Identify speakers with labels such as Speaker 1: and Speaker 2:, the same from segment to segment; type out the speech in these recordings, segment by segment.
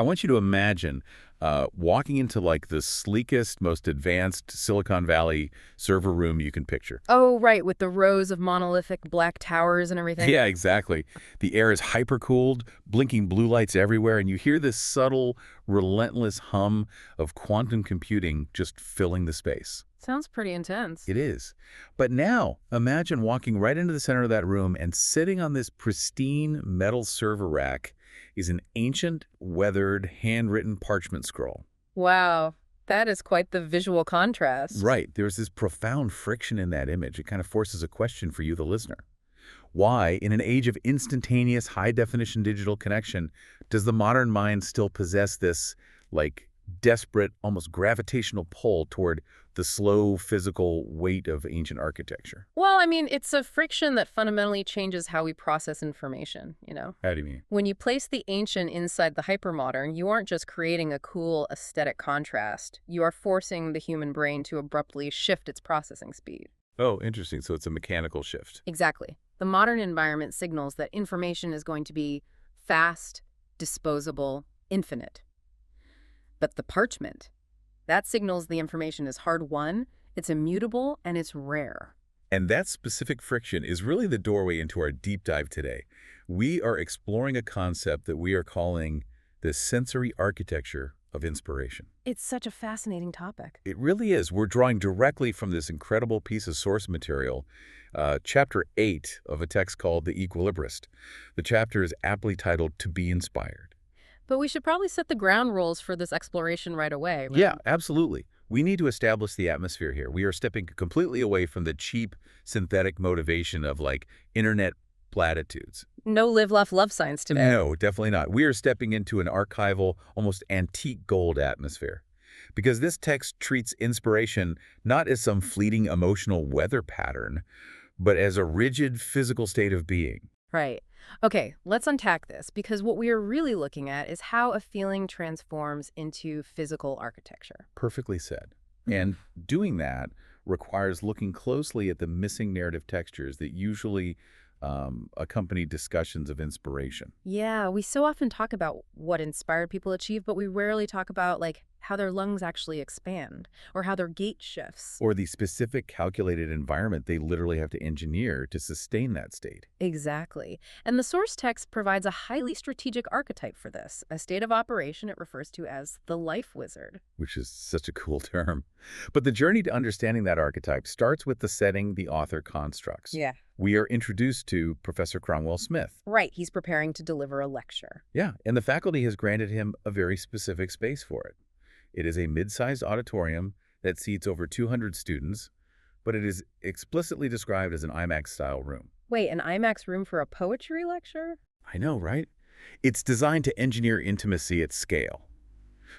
Speaker 1: I want you to imagine walking into like the sleekest, most advanced Silicon Valley server room you can picture.
Speaker 2: Oh, right, with the rows of monolithic black towers and everything.
Speaker 1: Yeah, exactly. The air is hyper-cooled, blinking blue lights everywhere, and you hear this subtle, relentless hum of quantum computing just filling the space.
Speaker 2: Sounds pretty intense.
Speaker 1: It is. But now, imagine walking right into the center of that room and sitting on this pristine metal server rack is an ancient, weathered, handwritten parchment scroll.
Speaker 2: Wow, that is quite the visual contrast.
Speaker 1: Right. There's this profound friction in that image. It kind of forces a question for you, the listener. Why, in an age of instantaneous, high-definition digital connection, does the modern mind still possess this, like, desperate, almost gravitational pull toward the slow, physical weight of ancient architecture?
Speaker 2: Well, I mean, it's a friction that fundamentally changes how we process information, you know?
Speaker 1: How do you mean?
Speaker 2: When you place the ancient inside the hypermodern, you aren't just creating a cool aesthetic contrast. You are forcing the human brain to abruptly shift its processing speed.
Speaker 1: Oh, interesting. So it's a mechanical shift.
Speaker 2: Exactly. The modern environment signals that information is going to be fast, disposable, infinite. But the parchment, that signals the information is hard-won, it's immutable, and it's rare.
Speaker 1: And that specific friction is really the doorway into our deep dive today. We are exploring a concept that we are calling the sensory architecture of inspiration.
Speaker 2: It's such a fascinating topic.
Speaker 1: It really is. We're drawing directly from this incredible piece of source material, Chapter 8 of a text called The Equilibrist. The chapter is aptly titled To Be Inspired.
Speaker 2: But we should probably set the ground rules for this exploration right away. Right?
Speaker 1: Yeah, absolutely. We need to establish the atmosphere here. We are stepping completely away from the cheap synthetic motivation of like internet platitudes.
Speaker 2: No live, laugh, love signs today.
Speaker 1: No, definitely not. We are stepping into an archival, almost antique gold atmosphere. Because this text treats inspiration not as some fleeting emotional weather pattern, but as a rigid physical state of being.
Speaker 2: Right. Okay, let's unpack this, because what we are really looking at is how a feeling transforms into physical architecture.
Speaker 1: Perfectly said. And doing that requires looking closely at the missing narrative textures that usually accompany discussions of inspiration.
Speaker 2: Yeah, we so often talk about what inspired people achieve, but we rarely talk about, like, how their lungs actually expand, or how their gait shifts.
Speaker 1: Or the specific calculated environment they literally have to engineer to sustain that state.
Speaker 2: Exactly. And the source text provides a highly strategic archetype for this, a state of operation it refers to as the life wizard.
Speaker 1: Which is such a cool term. But the journey to understanding that archetype starts with the setting the author constructs.
Speaker 2: Yeah.
Speaker 1: We are introduced to Professor Cromwell-Smith.
Speaker 2: Right, he's preparing to deliver a lecture.
Speaker 1: Yeah, and the faculty has granted him a very specific space for it. It is a mid-sized auditorium that seats over 200 students, but it is explicitly described as an IMAX-style room.
Speaker 2: Wait, an IMAX room for a poetry lecture?
Speaker 1: I know, right? It's designed to engineer intimacy at scale.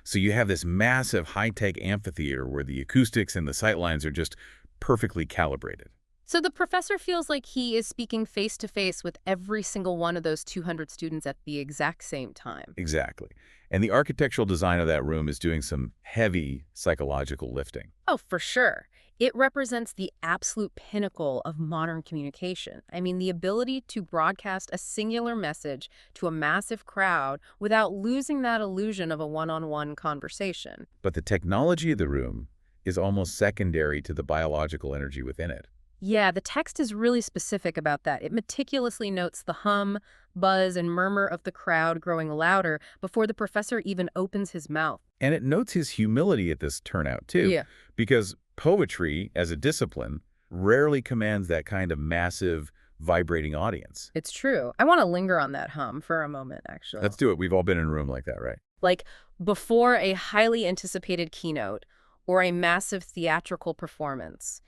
Speaker 1: So you have this massive high-tech amphitheater where the acoustics and the sightlines are just perfectly calibrated.
Speaker 2: So the professor feels like he is speaking face-to-face with every single one of those 200 students at the exact same time.
Speaker 1: Exactly. And the architectural design of that room is doing some heavy psychological lifting.
Speaker 2: Oh, for sure. It represents the absolute pinnacle of modern communication. I mean, the ability to broadcast a singular message to a massive crowd without losing that illusion of a one-on-one conversation.
Speaker 1: But the technology of the room is almost secondary to the biological energy within it.
Speaker 2: Yeah, the text is really specific about that. It meticulously notes the hum, buzz, and murmur of the crowd growing louder before the professor even opens his mouth.
Speaker 1: And it notes his humility at this turnout, too.
Speaker 2: Yeah.
Speaker 1: Because poetry, as a discipline, rarely commands that kind of massive, vibrating audience.
Speaker 2: It's true. I want to linger on that hum for a moment, actually.
Speaker 1: Let's do it. We've all been in a room like that, right?
Speaker 2: Like before a highly anticipated keynote or a massive theatrical performance.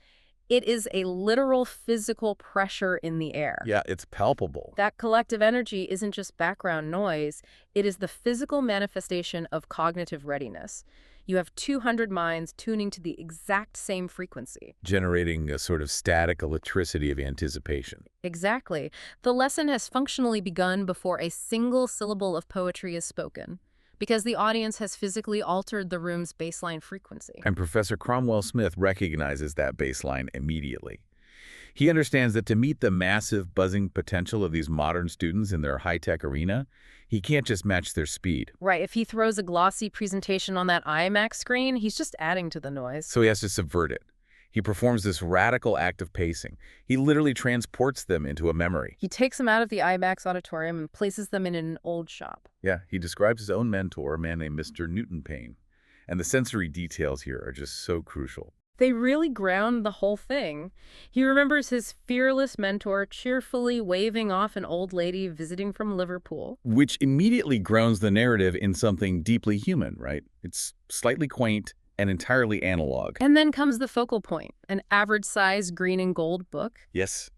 Speaker 2: It is a literal physical pressure in the air.
Speaker 1: Yeah, it's palpable.
Speaker 2: That collective energy isn't just background noise. It is the physical manifestation of cognitive readiness. You have 200 minds tuning to the exact same frequency.
Speaker 1: Generating a sort of static electricity of anticipation.
Speaker 2: Exactly. The lesson has functionally begun before a single syllable of poetry is spoken, because the audience has physically altered the room's baseline frequency.
Speaker 1: And Professor Cromwell-Smith recognizes that baseline immediately. He understands that to meet the massive buzzing potential of these modern students in their high-tech arena, he can't just match their speed.
Speaker 2: Right, if he throws a glossy presentation on that IMAX screen, he's just adding to the noise.
Speaker 1: So he has to subvert it. He performs this radical act of pacing. He literally transports them into a memory.
Speaker 2: He takes them out of the IMAX auditorium and places them in an old shop.
Speaker 1: Yeah, he describes his own mentor, a man named Mr. Newton Payne. And the sensory details here are just so crucial.
Speaker 2: They really ground the whole thing. He remembers his fearless mentor cheerfully waving off an old lady visiting from Liverpool.
Speaker 1: Which immediately grounds the narrative in something deeply human, right? It's slightly quaint and entirely analog.
Speaker 2: And then comes the focal point, an average-sized green and gold book.
Speaker 1: Yes.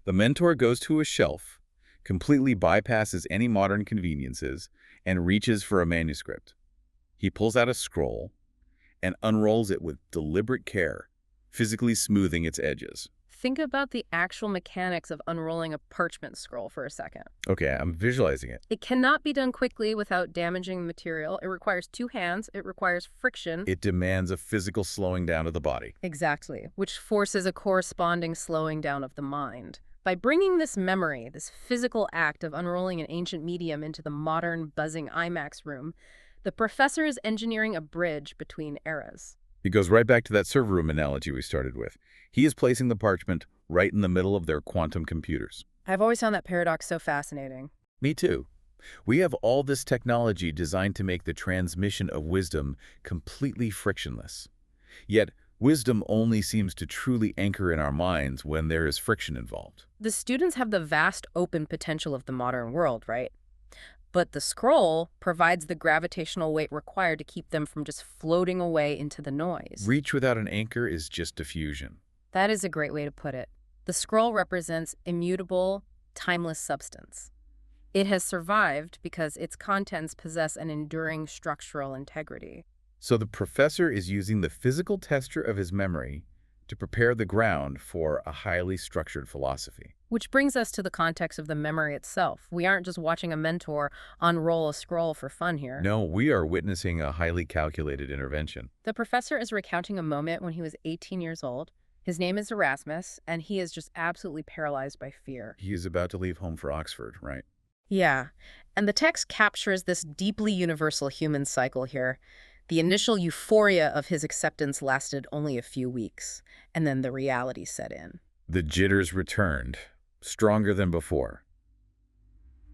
Speaker 1: The mentor goes to a shelf, completely bypasses any modern conveniences, and reaches for a manuscript. He pulls out a scroll and unrolls it with deliberate care, physically smoothing its edges.
Speaker 2: Think about the actual mechanics of unrolling a parchment scroll for a second.
Speaker 1: Okay, I'm visualizing it.
Speaker 2: It cannot be done quickly without damaging the material. It requires two hands. It requires friction.
Speaker 1: It demands a physical slowing down of the body.
Speaker 2: Exactly, which forces a corresponding slowing down of the mind. By bringing this memory, this physical act of unrolling an ancient medium into the modern, buzzing IMAX room, the professor is engineering a bridge between eras.
Speaker 1: It goes right back to that server room analogy we started with. He is placing the parchment right in the middle of their quantum computers.
Speaker 2: I've always found that paradox so fascinating.
Speaker 1: Me too. We have all this technology designed to make the transmission of wisdom completely frictionless. Yet, wisdom only seems to truly anchor in our minds when there is friction involved.
Speaker 2: The students have the vast open potential of the modern world, right? But the scroll provides the gravitational weight required to keep them from just floating away into the noise.
Speaker 1: Reach without an anchor is just diffusion.
Speaker 2: That is a great way to put it. The scroll represents immutable, timeless substance. It has survived because its contents possess an enduring structural integrity.
Speaker 1: So the professor is using the physical texture of his memory to prepare the ground for a highly structured philosophy.
Speaker 2: Which brings us to the context of the memory itself. We aren't just watching a mentor unroll a scroll for fun here.
Speaker 1: No, we are witnessing a highly calculated intervention.
Speaker 2: The professor is recounting a moment when he was 18 years old. His name is Erasmus, and he is just absolutely paralyzed by fear.
Speaker 1: He is about to leave home for Oxford, right?
Speaker 2: Yeah, and the text captures this deeply universal human cycle here. The initial euphoria of his acceptance lasted only a few weeks, and then the reality set in.
Speaker 1: The jitters returned, stronger than before.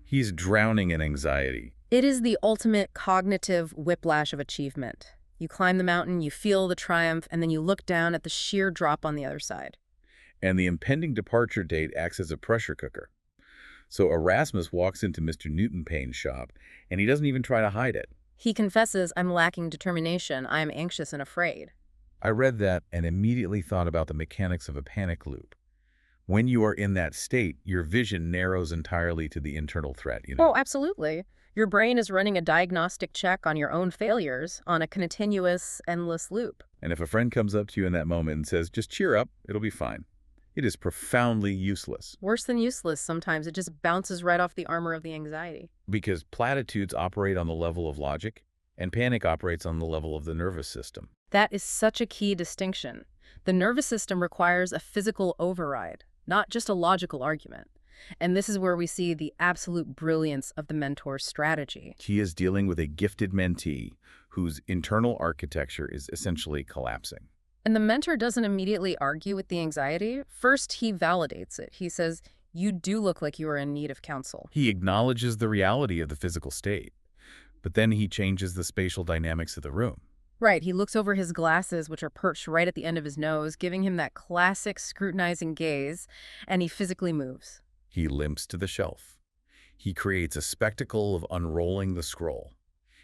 Speaker 1: He's drowning in anxiety.
Speaker 2: It is the ultimate cognitive whiplash of achievement. You climb the mountain, you feel the triumph, and then you look down at the sheer drop on the other side.
Speaker 1: And the impending departure date acts as a pressure cooker. So Erasmus walks into Mr. Newton Payne's shop, and he doesn't even try to hide it.
Speaker 2: He confesses, "I'm lacking determination. I am anxious and afraid."
Speaker 1: I read that and immediately thought about the mechanics of a panic loop. When you are in that state, your vision narrows entirely to the internal threat,
Speaker 2: Oh, absolutely. Your brain is running a diagnostic check on your own failures on a continuous, endless loop.
Speaker 1: And if a friend comes up to you in that moment and says, just cheer up, it'll be fine, it is profoundly useless.
Speaker 2: Worse than useless sometimes. It just bounces right off the armor of the anxiety.
Speaker 1: Because platitudes operate on the level of logic, and panic operates on the level of the nervous system.
Speaker 2: That is such a key distinction. The nervous system requires a physical override, not just a logical argument. And this is where we see the absolute brilliance of the mentor's strategy.
Speaker 1: He is dealing with a gifted mentee whose internal architecture is essentially collapsing.
Speaker 2: And the mentor doesn't immediately argue with the anxiety. First, he validates it. He says, "You do look like you are in need of counsel."
Speaker 1: He acknowledges the reality of the physical state, but then he changes the spatial dynamics of the room.
Speaker 2: Right, he looks over his glasses, which are perched right at the end of his nose, giving him that classic scrutinizing gaze, and he physically moves.
Speaker 1: He limps to the shelf. He creates a spectacle of unrolling the scroll.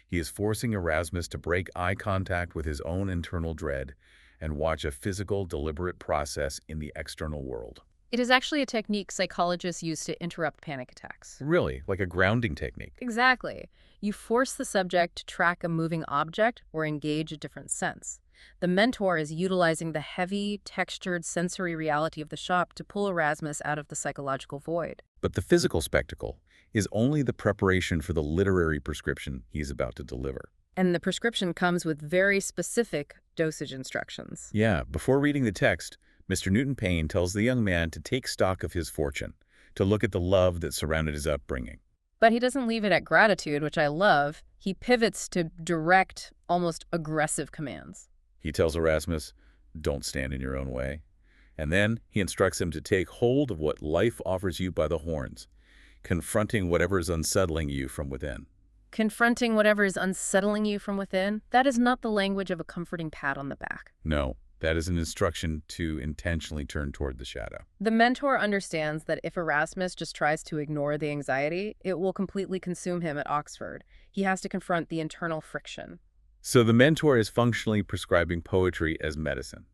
Speaker 1: He is forcing Erasmus to break eye contact with his own internal dread and watch a physical, deliberate process in the external world.
Speaker 2: It is actually a technique psychologists use to interrupt panic attacks.
Speaker 1: Really, like a grounding technique.
Speaker 2: Exactly. You force the subject to track a moving object or engage a different sense. The mentor is utilizing the heavy, textured sensory reality of the shop to pull Erasmus out of the psychological void.
Speaker 1: But the physical spectacle is only the preparation for the literary prescription he is about to deliver.
Speaker 2: And the prescription comes with very specific dosage instructions.
Speaker 1: Yeah, before reading the text, Mr. Newton Payne tells the young man to take stock of his fortune, to look at the love that surrounded his upbringing.
Speaker 2: But he doesn't leave it at gratitude, which I love. He pivots to direct, almost aggressive commands.
Speaker 1: He tells Erasmus, don't stand in your own way. And then he instructs him to take hold of what life offers you by the horns, confronting whatever is unsettling you from within.
Speaker 2: Confronting whatever is unsettling you from within, that is not the language of a comforting pat on the back.
Speaker 1: No, that is an instruction to intentionally turn toward the shadow.
Speaker 2: The mentor understands that if Erasmus just tries to ignore the anxiety, it will completely consume him at Oxford. He has to confront the internal friction.
Speaker 1: So the mentor is functionally prescribing poetry as medicine.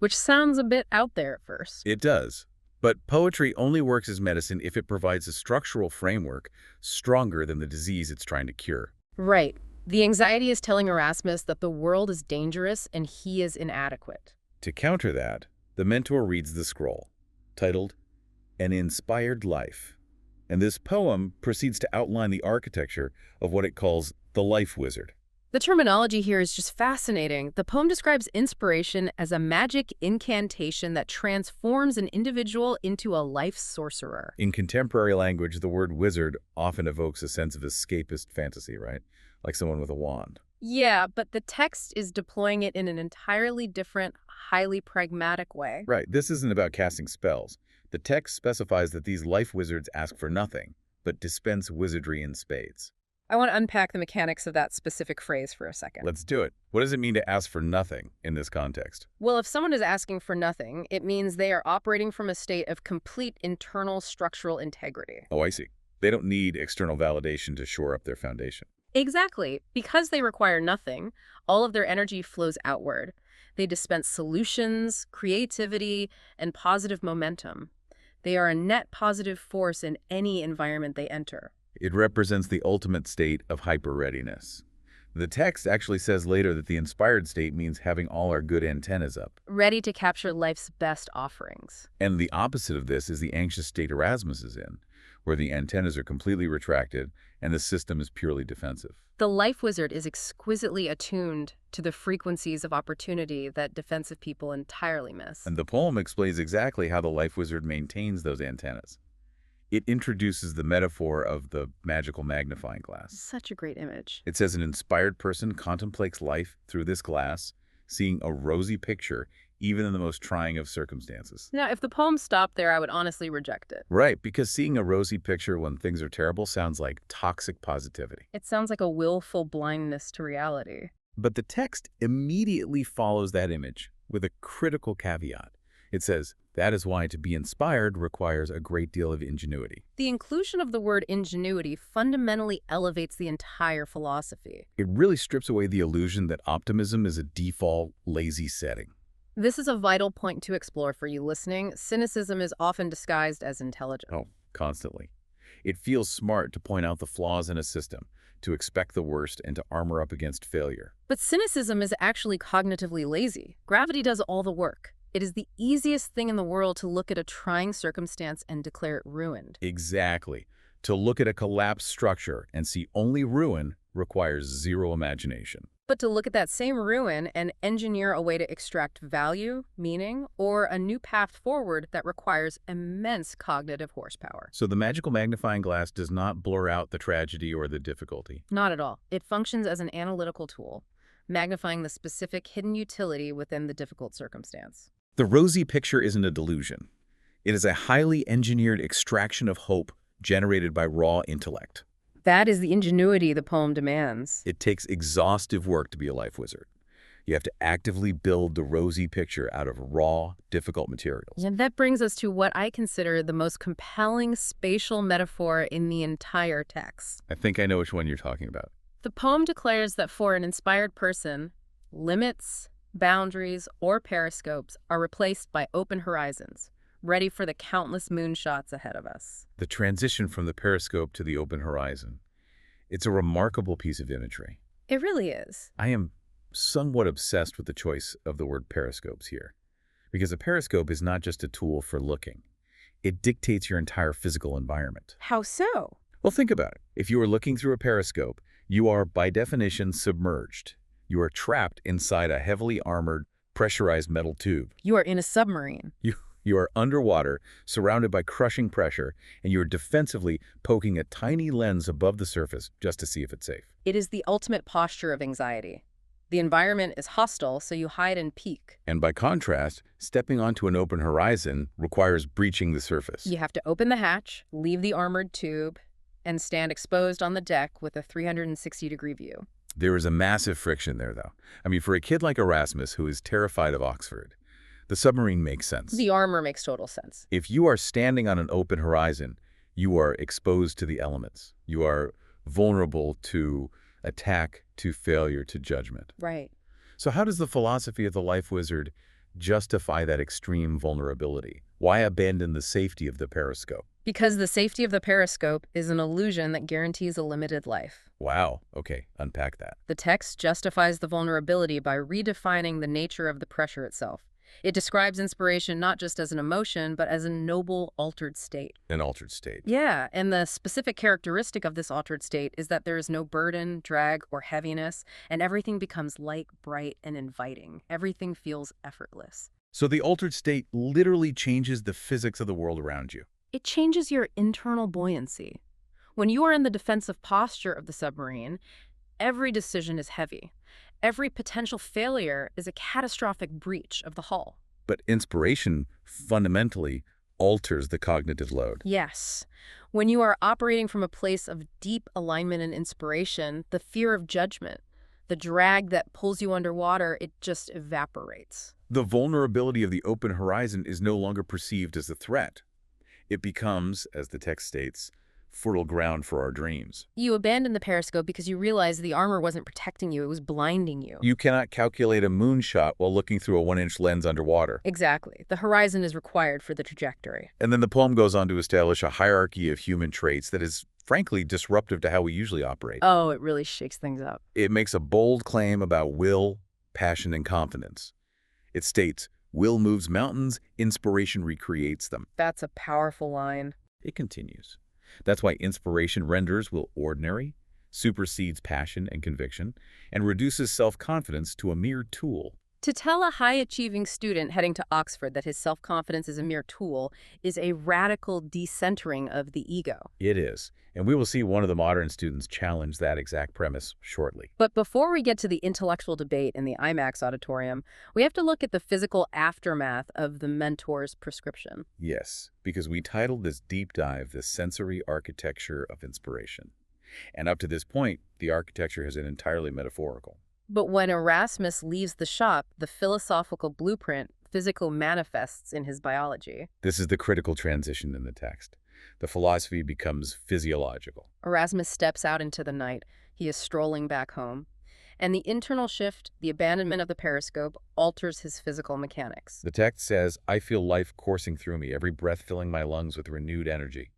Speaker 2: Which sounds a bit out there at first.
Speaker 1: It does. But poetry only works as medicine if it provides a structural framework stronger than the disease it's trying to cure.
Speaker 2: Right. The anxiety is telling Erasmus that the world is dangerous and he is inadequate.
Speaker 1: To counter that, the mentor reads the scroll, titled An Inspired Life. And this poem proceeds to outline the architecture of what it calls the life wizard.
Speaker 2: The terminology here is just fascinating. The poem describes inspiration as a magic incantation that transforms an individual into a life sorcerer.
Speaker 1: In contemporary language, the word wizard often evokes a sense of escapist fantasy, right? Like someone with a wand.
Speaker 2: Yeah, but the text is deploying it in an entirely different, highly pragmatic way.
Speaker 1: Right, this isn't about casting spells. The text specifies that these life wizards ask for nothing, but dispense wizardry in spades.
Speaker 2: I want to unpack the mechanics of that specific phrase for a second.
Speaker 1: Let's do it. What does it mean to ask for nothing in this context?
Speaker 2: Well, if someone is asking for nothing, it means they are operating from a state of complete internal structural integrity.
Speaker 1: Oh, I see. They don't need external validation to shore up their foundation.
Speaker 2: Exactly. Because they require nothing, all of their energy flows outward. They dispense solutions, creativity, and positive momentum. They are a net positive force in any environment they enter.
Speaker 1: It represents the ultimate state of hyper-readiness. The text actually says later that the inspired state means having all our good antennas up.
Speaker 2: Ready to capture life's best offerings.
Speaker 1: And the opposite of this is the anxious state Erasmus is in, where the antennas are completely retracted and the system is purely defensive.
Speaker 2: The life wizard is exquisitely attuned to the frequencies of opportunity that defensive people entirely miss.
Speaker 1: And the poem explains exactly how the life wizard maintains those antennas. It introduces the metaphor of the magical magnifying glass.
Speaker 2: Such a great image.
Speaker 1: It says an inspired person contemplates life through this glass, seeing a rosy picture even in the most trying of circumstances.
Speaker 2: Now, if the poem stopped there, I would honestly reject it.
Speaker 1: Right, because seeing a rosy picture when things are terrible sounds like toxic positivity.
Speaker 2: It sounds like a willful blindness to reality.
Speaker 1: But the text immediately follows that image with a critical caveat. It says, that is why to be inspired requires a great deal of ingenuity.
Speaker 2: The inclusion of the word ingenuity fundamentally elevates the entire philosophy.
Speaker 1: It really strips away the illusion that optimism is a default, lazy setting.
Speaker 2: This is a vital point to explore for you listening. Cynicism is often disguised as intelligence.
Speaker 1: Oh, constantly. It feels smart to point out the flaws in a system, to expect the worst, and to armor up against failure.
Speaker 2: But cynicism is actually cognitively lazy. Gravity does all the work. It is the easiest thing in the world to look at a trying circumstance and declare it ruined.
Speaker 1: Exactly. To look at a collapsed structure and see only ruin requires zero imagination.
Speaker 2: But to look at that same ruin and engineer a way to extract value, meaning, or a new path forward that requires immense cognitive horsepower.
Speaker 1: So the magical magnifying glass does not blur out the tragedy or the difficulty.
Speaker 2: Not at all. It functions as an analytical tool, magnifying the specific hidden utility within the difficult circumstance.
Speaker 1: The rosy picture isn't a delusion. It is a highly engineered extraction of hope generated by raw intellect.
Speaker 2: That is the ingenuity the poem demands.
Speaker 1: It takes exhaustive work to be a life wizard. You have to actively build the rosy picture out of raw, difficult materials.
Speaker 2: And that brings us to what I consider the most compelling spatial metaphor in the entire text.
Speaker 1: I think I know which one you're talking about.
Speaker 2: The poem declares that for an inspired person, limits, boundaries, or periscopes are replaced by open horizons, ready for the countless moonshots ahead of us.
Speaker 1: The transition from the periscope to the open horizon. It's a remarkable piece of imagery.
Speaker 2: It really is.
Speaker 1: I am somewhat obsessed with the choice of the word periscopes here, because a periscope is not just a tool for looking. It dictates your entire physical environment.
Speaker 2: How so?
Speaker 1: Well, think about it. If you are looking through a periscope, you are, by definition, submerged. You are trapped inside a heavily armored, pressurized metal tube.
Speaker 2: You are in a submarine.
Speaker 1: You are underwater, surrounded by crushing pressure, and you are defensively poking a tiny lens above the surface just to see if it's safe.
Speaker 2: It is the ultimate posture of anxiety. The environment is hostile, so you hide and peek.
Speaker 1: And by contrast, stepping onto an open horizon requires breaching the surface.
Speaker 2: You have to open the hatch, leave the armored tube, and stand exposed on the deck with a 360-degree view.
Speaker 1: There is a massive friction there, though. I mean, for a kid like Erasmus, who is terrified of Oxford, the submarine makes sense.
Speaker 2: The armor makes total sense.
Speaker 1: If you are standing on an open horizon, you are exposed to the elements. You are vulnerable to attack, to failure, to judgment.
Speaker 2: Right.
Speaker 1: So how does the philosophy of the life wizard justify that extreme vulnerability? Why abandon the safety of the periscope?
Speaker 2: Because the safety of the periscope is an illusion that guarantees a limited life.
Speaker 1: Wow. Okay, unpack that.
Speaker 2: The text justifies the vulnerability by redefining the nature of the pressure itself. It describes inspiration not just as an emotion, but as a noble, altered state.
Speaker 1: An altered state.
Speaker 2: Yeah, and the specific characteristic of this altered state is that there is no burden, drag, or heaviness, and everything becomes light, bright, and inviting. Everything feels effortless.
Speaker 1: So the altered state literally changes the physics of the world around you.
Speaker 2: It changes your internal buoyancy. When you are in the defensive posture of the submarine, every decision is heavy. Every potential failure is a catastrophic breach of the hull.
Speaker 1: But inspiration fundamentally alters the cognitive load.
Speaker 2: Yes. When you are operating from a place of deep alignment and inspiration, the fear of judgment, the drag that pulls you underwater, it just evaporates.
Speaker 1: The vulnerability of the open horizon is no longer perceived as a threat. It becomes, as the text states, fertile ground for our dreams.
Speaker 2: You abandon the periscope because you realize the armor wasn't protecting you, it was blinding you.
Speaker 1: You cannot calculate a moonshot while looking through a 1-inch lens underwater.
Speaker 2: Exactly. The horizon is required for the trajectory.
Speaker 1: And then the poem goes on to establish a hierarchy of human traits that is, frankly, disruptive to how we usually operate.
Speaker 2: Oh, it really shakes things up.
Speaker 1: It makes a bold claim about will, passion, and confidence. It states, will moves mountains, inspiration recreates them.
Speaker 2: That's a powerful line.
Speaker 1: It continues. That's why inspiration renders will ordinary, supersedes passion and conviction, and reduces self-confidence to a mere tool.
Speaker 2: To tell a high-achieving student heading to Oxford that his self-confidence is a mere tool is a radical decentering of the ego.
Speaker 1: It is, and we will see one of the modern students challenge that exact premise shortly.
Speaker 2: But before we get to the intellectual debate in the IMAX auditorium, we have to look at the physical aftermath of the mentor's prescription.
Speaker 1: Yes, because we titled this deep dive The Sensory Architecture of Inspiration. And up to this point, the architecture has been entirely metaphorical.
Speaker 2: But when Erasmus leaves the shop, the philosophical blueprint physically manifests in his biology.
Speaker 1: This is the critical transition in the text. The philosophy becomes physiological.
Speaker 2: Erasmus steps out into the night. He is strolling back home. And the internal shift, the abandonment of the periscope, alters his physical mechanics.
Speaker 1: The text says, I feel life coursing through me, every breath filling my lungs with renewed energy.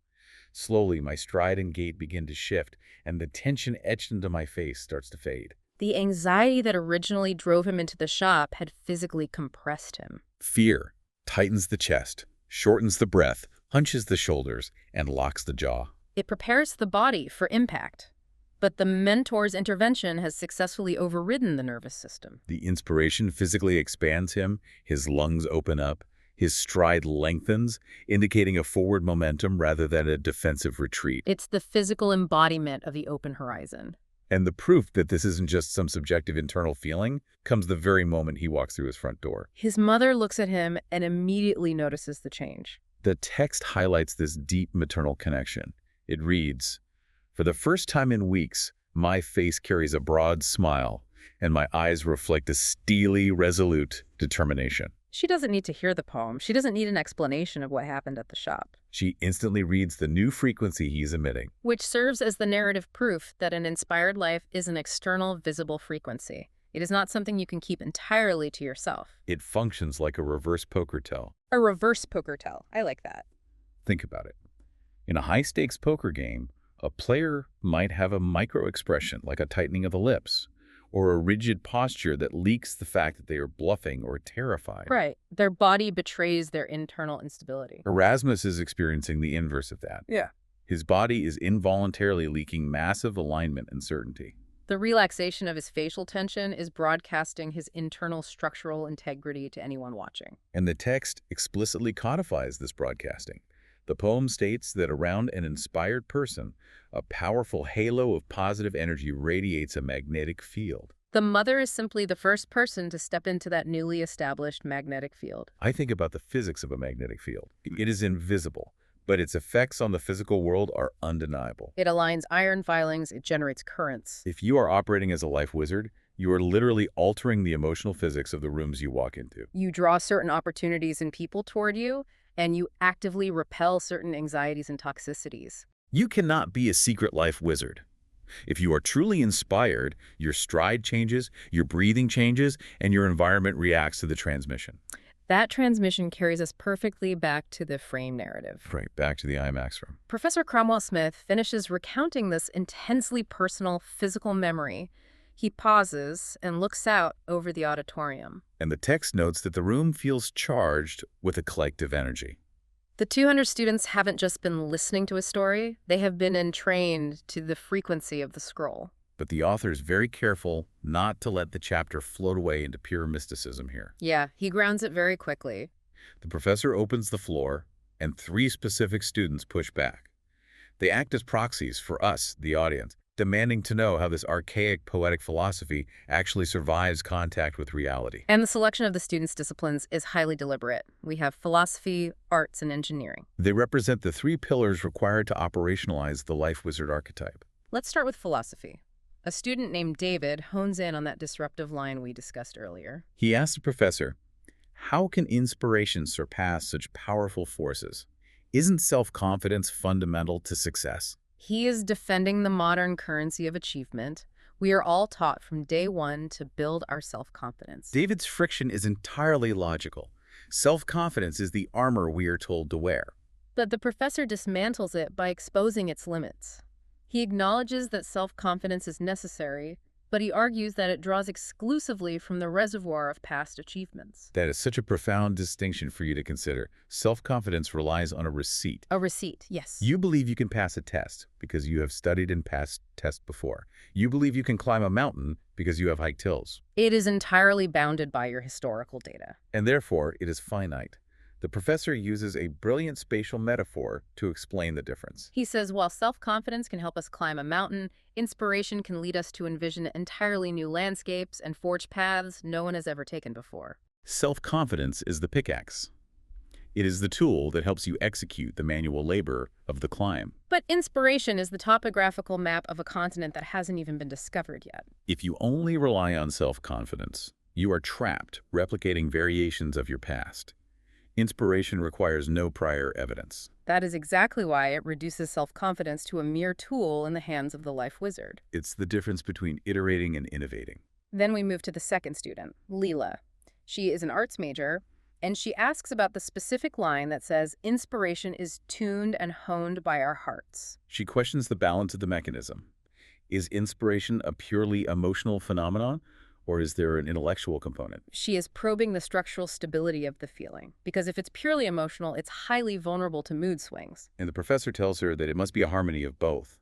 Speaker 1: Slowly, my stride and gait begin to shift, and the tension etched into my face starts to fade.
Speaker 2: The anxiety that originally drove him into the shop had physically compressed him.
Speaker 1: Fear tightens the chest, shortens the breath, hunches the shoulders, and locks the jaw.
Speaker 2: It prepares the body for impact. But the mentor's intervention has successfully overridden the nervous system.
Speaker 1: The inspiration physically expands him, his lungs open up, his stride lengthens, indicating a forward momentum rather than a defensive retreat.
Speaker 2: It's the physical embodiment of the open horizon.
Speaker 1: And the proof that this isn't just some subjective internal feeling comes the very moment he walks through his front door.
Speaker 2: His mother looks at him and immediately notices the change.
Speaker 1: The text highlights this deep maternal connection. It reads, for the first time in weeks, my face carries a broad smile, and my eyes reflect a steely, resolute determination.
Speaker 2: She doesn't need to hear the poem. She doesn't need an explanation of what happened at the shop.
Speaker 1: She instantly reads the new frequency he's emitting,
Speaker 2: which serves as the narrative proof that an inspired life is an external, visible frequency. It is not something you can keep entirely to yourself.
Speaker 1: It functions like a reverse poker tell.
Speaker 2: A reverse poker tell. I like that.
Speaker 1: Think about it. In a high-stakes poker game, a player might have a micro-expression like a tightening of the lips, or a rigid posture that leaks the fact that they are bluffing or terrified.
Speaker 2: Right. Their body betrays their internal instability.
Speaker 1: Erasmus is experiencing the inverse of that.
Speaker 2: Yeah.
Speaker 1: His body is involuntarily leaking massive alignment and certainty.
Speaker 2: The relaxation of his facial tension is broadcasting his internal structural integrity to anyone watching.
Speaker 1: And the text explicitly codifies this broadcasting. The poem states that around an inspired person, a powerful halo of positive energy radiates a magnetic field.
Speaker 2: The mother is simply the first person to step into that newly established magnetic field.
Speaker 1: I think about the physics of a magnetic field. It is invisible, but its effects on the physical world are undeniable.
Speaker 2: It aligns iron filings, it generates currents.
Speaker 1: If you are operating as a life wizard, you are literally altering the emotional physics of the rooms you walk into.
Speaker 2: You draw certain opportunities and people toward you, and you actively repel certain anxieties and toxicities.
Speaker 1: You cannot be a secret life wizard. If you are truly inspired, your stride changes, your breathing changes, and your environment reacts to the transmission.
Speaker 2: That transmission carries us perfectly back to the frame narrative.
Speaker 1: Right, back to the IMAX room.
Speaker 2: Professor Cromwell-Smith finishes recounting this intensely personal physical memory. He pauses and looks out over the auditorium.
Speaker 1: And the text notes that the room feels charged with a collective energy.
Speaker 2: The 200 students haven't just been listening to a story, they have been entrained to the frequency of the scroll.
Speaker 1: But the author is very careful not to let the chapter float away into pure mysticism here.
Speaker 2: Yeah, he grounds it very quickly.
Speaker 1: The professor opens the floor, and 3 specific students push back. They act as proxies for us, the audience, demanding to know how this archaic poetic philosophy actually survives contact with reality.
Speaker 2: And the selection of the students' disciplines is highly deliberate. We have philosophy, arts, and engineering.
Speaker 1: They represent the 3 pillars required to operationalize the life wizard archetype.
Speaker 2: Let's start with philosophy. A student named David hones in on that disruptive line we discussed earlier.
Speaker 1: He asks the professor, how can inspiration surpass such powerful forces? Isn't self-confidence fundamental to success?
Speaker 2: He is defending the modern currency of achievement. We are all taught from day one to build our self-confidence.
Speaker 1: David's friction is entirely logical. Self-confidence is the armor we are told to wear.
Speaker 2: But the professor dismantles it by exposing its limits. He acknowledges that self-confidence is necessary, but he argues that it draws exclusively from the reservoir of past achievements.
Speaker 1: That is such a profound distinction for you to consider. Self-confidence relies on a receipt.
Speaker 2: A receipt, yes.
Speaker 1: You believe you can pass a test because you have studied and passed tests before. You believe you can climb a mountain because you have hiked hills.
Speaker 2: It is entirely bounded by your historical data.
Speaker 1: And therefore, it is finite. The professor uses a brilliant spatial metaphor to explain the difference.
Speaker 2: He says while self-confidence can help us climb a mountain, inspiration can lead us to envision entirely new landscapes and forge paths no one has ever taken before.
Speaker 1: Self-confidence is the pickaxe. It is the tool that helps you execute the manual labor of the climb.
Speaker 2: But inspiration is the topographical map of a continent that hasn't even been discovered yet.
Speaker 1: If you only rely on self-confidence, you are trapped replicating variations of your past. Inspiration requires no prior evidence.
Speaker 2: That is exactly why it reduces self-confidence to a mere tool in the hands of the life wizard.
Speaker 1: It's the difference between iterating and innovating.
Speaker 2: Then we move to the second student, Leela. She is an arts major, and she asks about the specific line that says, inspiration is tuned and honed by our hearts.
Speaker 1: She questions the balance of the mechanism. Is inspiration a purely emotional phenomenon, or is there an intellectual component?
Speaker 2: She is probing the structural stability of the feeling, because if it's purely emotional, it's highly vulnerable to mood swings.
Speaker 1: And the professor tells her that it must be a harmony of both.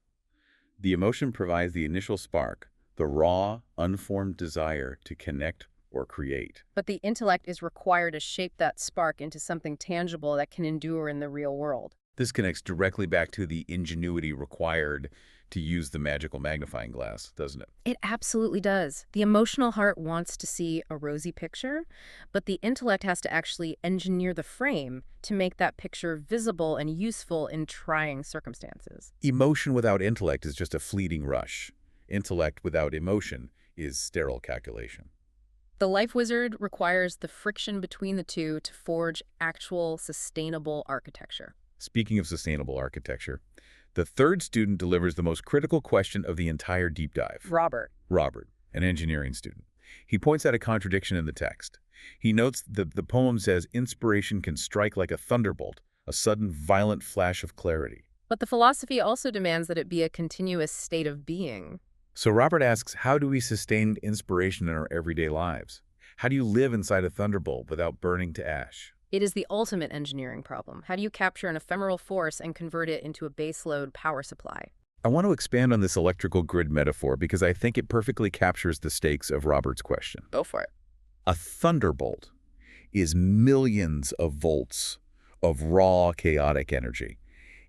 Speaker 1: The emotion provides the initial spark, the raw, unformed desire to connect or create.
Speaker 2: But the intellect is required to shape that spark into something tangible that can endure in the real world.
Speaker 1: This connects directly back to the ingenuity required to use the magical magnifying glass, doesn't it?
Speaker 2: It absolutely does. The emotional heart wants to see a rosy picture, but the intellect has to actually engineer the frame to make that picture visible and useful in trying circumstances.
Speaker 1: Emotion without intellect is just a fleeting rush. Intellect without emotion is sterile calculation.
Speaker 2: The life wizard requires the friction between the two to forge actual sustainable architecture.
Speaker 1: Speaking of sustainable architecture, the third student delivers the most critical question of the entire deep dive.
Speaker 2: Robert,
Speaker 1: an engineering student. He points out a contradiction in the text. He notes that the poem says inspiration can strike like a thunderbolt, a sudden violent flash of clarity.
Speaker 2: But the philosophy also demands that it be a continuous state of being.
Speaker 1: So Robert asks, how do we sustain inspiration in our everyday lives? How do you live inside a thunderbolt without burning to ash?
Speaker 2: It is the ultimate engineering problem. How do you capture an ephemeral force and convert it into a baseload power supply?
Speaker 1: I want to expand on this electrical grid metaphor because I think it perfectly captures the stakes of Robert's question.
Speaker 2: Go for it.
Speaker 1: A thunderbolt is millions of volts of raw, chaotic energy.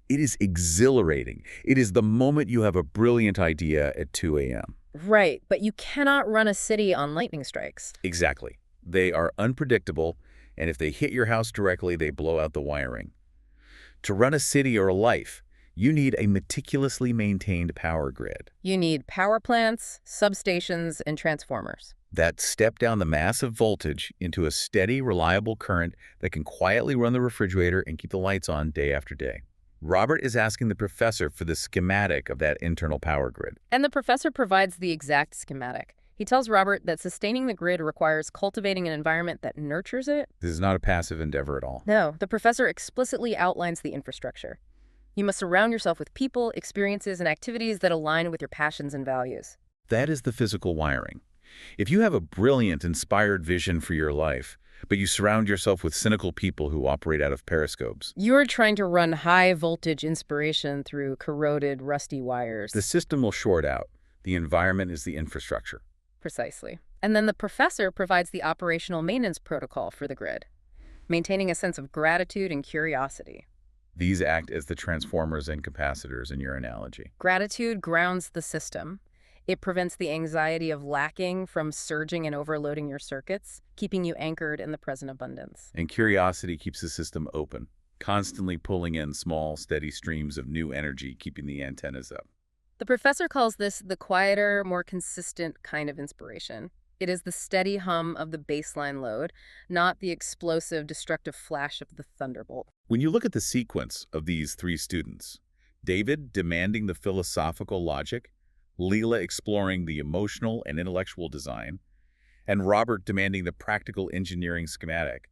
Speaker 1: It is exhilarating. It is the moment you have a brilliant idea at 2 a.m.
Speaker 2: Right, but you cannot run a city on lightning strikes.
Speaker 1: Exactly. They are unpredictable, and if they hit your house directly, they blow out the wiring. To run a city or a life, you need a meticulously maintained power grid
Speaker 2: You need power plants, substations, and transformers.
Speaker 1: that step down the massive voltage into a steady, reliable current that can quietly run the refrigerator and keep the lights on day after day. Robert is asking the professor for the schematic of that internal power grid.
Speaker 2: And the professor provides the exact schematic. He tells Robert that sustaining the grid requires cultivating an environment that nurtures it.
Speaker 1: This is not a passive endeavor at all.
Speaker 2: No, the professor explicitly outlines the infrastructure. You must surround yourself with people, experiences, and activities that align with your passions and values.
Speaker 1: That is the physical wiring. If you have a brilliant, inspired vision for your life, but you surround yourself with cynical people who operate out of periscopes,
Speaker 2: You're trying to run high-voltage inspiration through corroded, rusty wires.
Speaker 1: the system will short out. The environment is the infrastructure.
Speaker 2: Precisely. And then the professor provides the operational maintenance protocol for the grid, maintaining a sense of gratitude and curiosity.
Speaker 1: These act as the transformers and capacitors in your analogy.
Speaker 2: Gratitude grounds the system. It prevents the anxiety of lacking from surging and overloading your circuits, keeping you anchored in the present abundance.
Speaker 1: And curiosity keeps the system open, constantly pulling in small, steady streams of new energy, keeping the antennas up.
Speaker 2: The professor calls this the quieter, more consistent kind of inspiration. It is the steady hum of the baseline load, not the explosive, destructive flash of the thunderbolt.
Speaker 1: When you look at the sequence of these three students, David demanding the philosophical logic, Leela exploring the emotional and intellectual design, and Robert demanding the practical engineering schematic,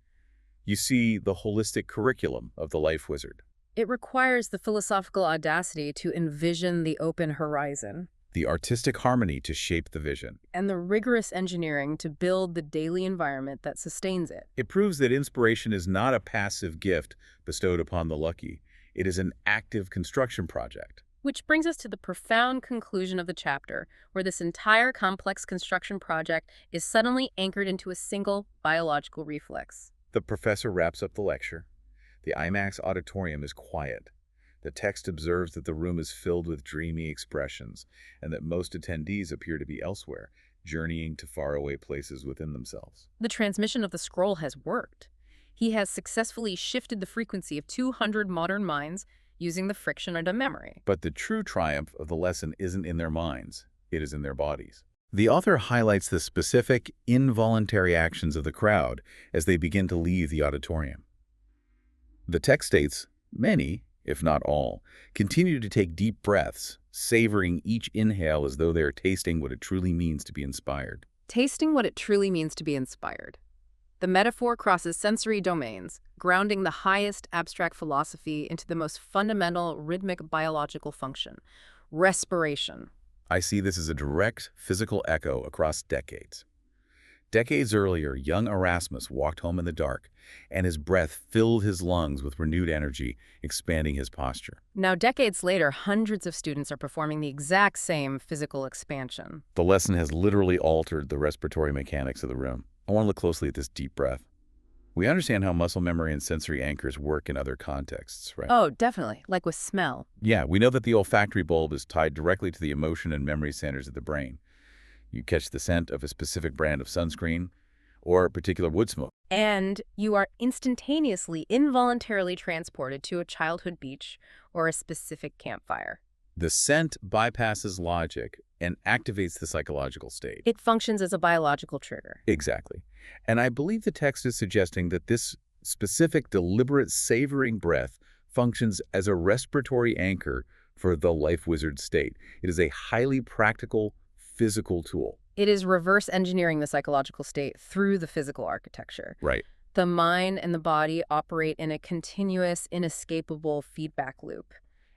Speaker 1: you see the holistic curriculum of the life wizard.
Speaker 2: It requires the philosophical audacity to envision the open horizon,
Speaker 1: The artistic harmony to shape the vision.
Speaker 2: and the rigorous engineering to build the daily environment that sustains it.
Speaker 1: It proves that inspiration is not a passive gift bestowed upon the lucky. It is an active construction project.
Speaker 2: Which brings us to the profound conclusion of the chapter, where this entire complex construction project is suddenly anchored into a single biological reflex.
Speaker 1: The professor wraps up the lecture. The IMAX auditorium is quiet. The text observes that the room is filled with dreamy expressions and that most attendees appear to be elsewhere, journeying to faraway places within themselves.
Speaker 2: The transmission of the scroll has worked. He has successfully shifted the frequency of 200 modern minds using the friction of a memory.
Speaker 1: But the true triumph of the lesson isn't in their minds, it is in their bodies. The author highlights the specific, involuntary actions of the crowd as they begin to leave the auditorium. The text states, many, if not all, continue to take deep breaths, savoring each inhale as though they are tasting what it truly means to be inspired.
Speaker 2: Tasting what it truly means to be inspired. The metaphor crosses sensory domains, grounding the highest abstract philosophy into the most fundamental rhythmic biological function, respiration.
Speaker 1: I see this as a direct physical echo across decades. Decades earlier, young Erasmus walked home in the dark, and his breath filled his lungs with renewed energy, expanding his posture.
Speaker 2: Now, decades later, hundreds of students are performing the exact same physical expansion.
Speaker 1: The lesson has literally altered the respiratory mechanics of the room. I want to look closely at this deep breath. We understand how muscle memory and sensory anchors work in other contexts, right?
Speaker 2: Oh, definitely, like with smell.
Speaker 1: Yeah, we know that the olfactory bulb is tied directly to the emotion and memory centers of the brain. You catch the scent of a specific brand of sunscreen or a particular wood smoke.
Speaker 2: And you are instantaneously, involuntarily transported to a childhood beach or a specific campfire.
Speaker 1: The scent bypasses logic and activates the psychological state.
Speaker 2: It functions as a biological trigger.
Speaker 1: Exactly. And I believe the text is suggesting that this specific, deliberate, savoring breath functions as a respiratory anchor for the life wizard state. It is a highly practical, physical tool.
Speaker 2: It is reverse engineering the psychological state through the physical architecture.
Speaker 1: Right.
Speaker 2: The mind and the body operate in a continuous, inescapable feedback loop.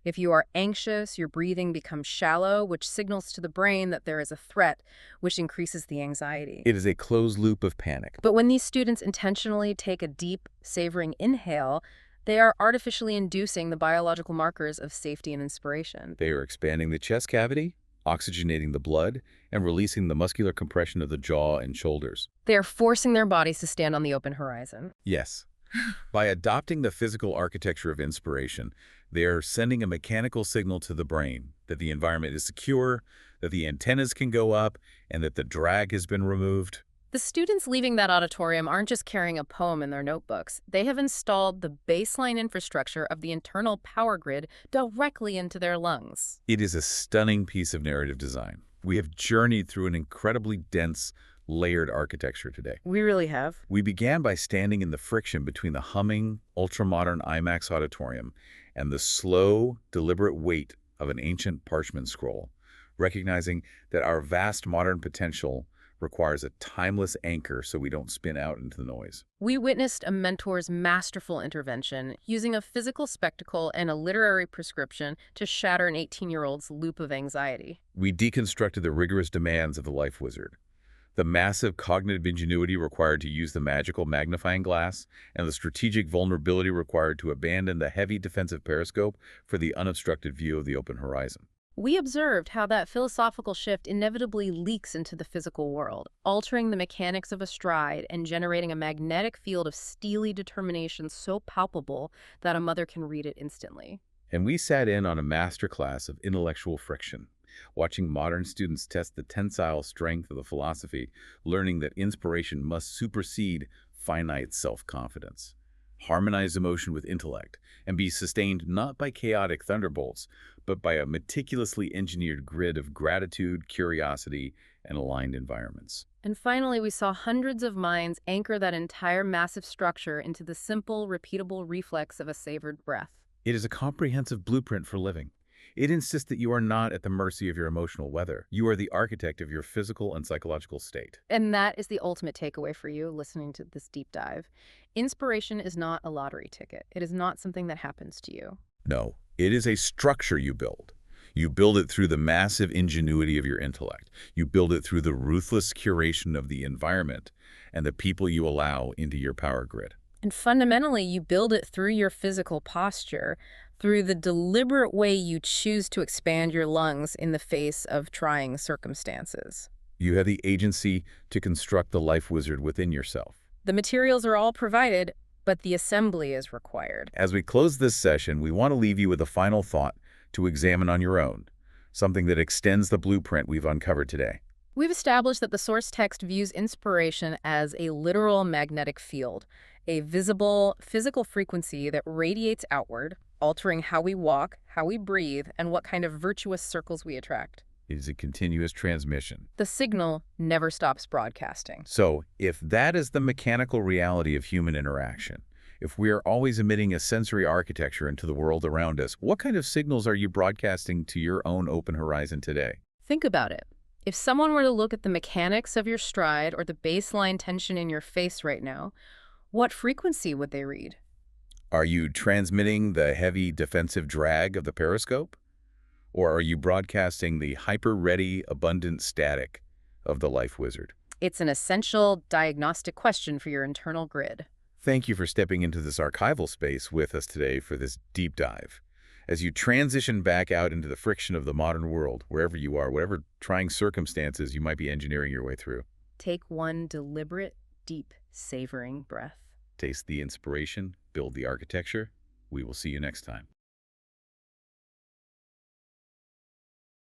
Speaker 2: If you are anxious, your breathing becomes shallow, which signals to the brain that there is a threat, which increases the anxiety.
Speaker 1: It is a closed loop of panic.
Speaker 2: But when these students intentionally take a deep, savoring inhale, They are artificially inducing the biological markers of safety and inspiration.
Speaker 1: They are expanding the chest cavity, oxygenating the blood, and releasing the muscular compression of the jaw and shoulders.
Speaker 2: They are forcing their bodies to stand on the open horizon.
Speaker 1: Yes. By adopting the physical architecture of inspiration, they are sending a mechanical signal to the brain that the environment is secure, that the antennas can go up, and that the drag has been removed.
Speaker 2: The students leaving that auditorium aren't just carrying a poem in their notebooks. They have installed the baseline infrastructure of the internal power grid directly into their lungs.
Speaker 1: It is a stunning piece of narrative design. We have journeyed through an incredibly dense, layered architecture today.
Speaker 2: We really have.
Speaker 1: We began by standing in the friction between the humming, ultra-modern IMAX auditorium and the slow, deliberate weight of an ancient parchment scroll, recognizing that our vast modern potential requires a timeless anchor so we don't spin out into the noise.
Speaker 2: We witnessed a mentor's masterful intervention, using a physical spectacle and a literary prescription to shatter an 18-year-old's loop of anxiety.
Speaker 1: We deconstructed the rigorous demands of the life wizard, the massive cognitive ingenuity required to use the magical magnifying glass, and the strategic vulnerability required to abandon the heavy defensive periscope for the unobstructed view of the open horizon.
Speaker 2: We observed how that philosophical shift inevitably leaks into the physical world, altering the mechanics of a stride and generating a magnetic field of steely determination so palpable that a mother can read it instantly.
Speaker 1: And we sat in on a masterclass of intellectual friction, watching modern students test the tensile strength of the philosophy, learning that inspiration must supersede finite self-confidence, harmonize emotion with intellect, and be sustained not by chaotic thunderbolts, but by a meticulously engineered grid of gratitude, curiosity, and aligned environments.
Speaker 2: And finally, we saw hundreds of minds anchor that entire massive structure into the simple, repeatable reflex of a savored breath.
Speaker 1: It is a comprehensive blueprint for living. It insists that you are not at the mercy of your emotional weather. You are the architect of your physical and psychological state.
Speaker 2: And that is the ultimate takeaway for you listening to this deep dive. Inspiration is not a lottery ticket. It is not something that happens to you.
Speaker 1: No, it is a structure you build. You build it through the massive ingenuity of your intellect. You build it through the ruthless curation of the environment and the people you allow into your power grid.
Speaker 2: And fundamentally, you build it through your physical posture, through the deliberate way you choose to expand your lungs in the face of trying circumstances.
Speaker 1: You have the agency to construct the life wizard within yourself.
Speaker 2: The materials are all provided, but the assembly is required.
Speaker 1: As we close this session, we want to leave you with a final thought to examine on your own, something that extends the blueprint we've uncovered today.
Speaker 2: We've established that the source text views inspiration as a literal magnetic field, a visible physical frequency that radiates outward, altering how we walk, how we breathe, and what kind of virtuous circles we attract.
Speaker 1: It is a continuous transmission.
Speaker 2: The signal never stops broadcasting.
Speaker 1: So, if that is the mechanical reality of human interaction, if we are always emitting a sensory architecture into the world around us, what kind of signals are you broadcasting to your own open horizon today?
Speaker 2: Think about it. If someone were to look at the mechanics of your stride or the baseline tension in your face right now, what frequency would they read?
Speaker 1: Are you transmitting the heavy defensive drag of the periscope? Or are you broadcasting the hyper-ready, abundant static of the life wizard?
Speaker 2: It's an essential diagnostic question for your internal grid.
Speaker 1: Thank you for stepping into this archival space with us today for this deep dive. As you transition back out into the friction of the modern world, wherever you are, whatever trying circumstances you might be engineering your way through,
Speaker 2: Take one deliberate, deep, savoring breath.
Speaker 1: taste the inspiration, build the architecture. We will see you next time.